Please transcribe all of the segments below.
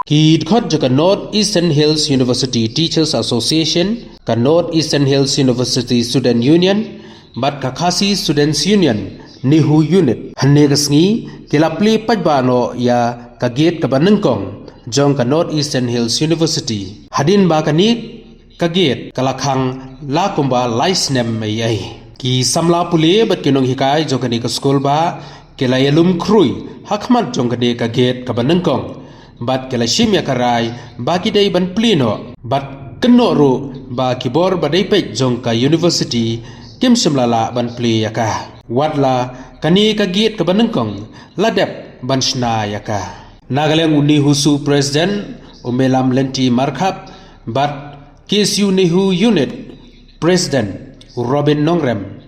Ki khot jaka North Eastern Hills University Teachers Association, ka North Eastern Hills University Student Union, bat ka Khasi Students Union, NEHU unit. Hanne kasngi kila plie pajbano ya ka gate ka banengkong jong ka North Eastern Hills University. Hadin ba kanit ka gate kala khang la kumba lai snem mai ai. Ki Samla pule bat kinong hikai jong kani ka skulbah kila yalum krui hakmat jong kani ka gate ka banengkong. Bat kala shimya karai bagi day ban plino bat kenoru ba kibor badai pek jong ka university kim Samla ban pli yaka watla kani ka gate ka banengkong ladep ban shna yaka Nagaleng NEHU president umelam lenti markhap bat KSU NEHU unit president Robin Nongrem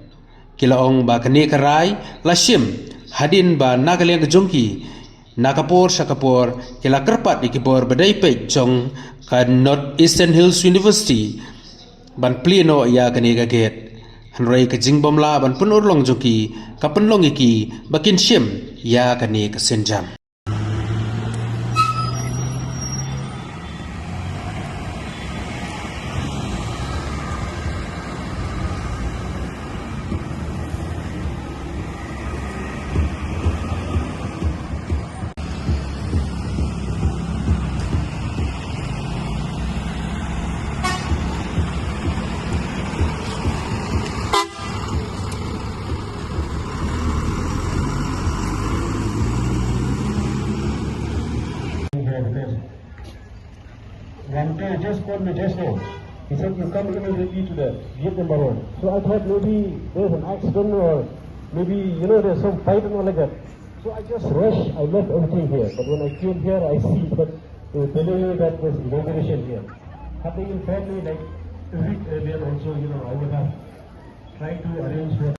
kila ong ba kani karai lashim hadin ba Nagaleng jongki nakapor sakapor kila kerpat ikibor badai pek jong ka North Eastern Hills University ban plino ya kani ka gate hanrei ka jingbomla ban punur long joki ka penlong iki bakin shim ya kani ka senjam. One day just called me just now. He said you come immediately to the gate number 1. So I thought maybe there's an accident or maybe there's some fight and all like that. So I just rushed. I left everything here. But when I came here, I see that they were telling me that there's inauguration here. Had they informed me like a week earlier also, I would have tried to arrange for.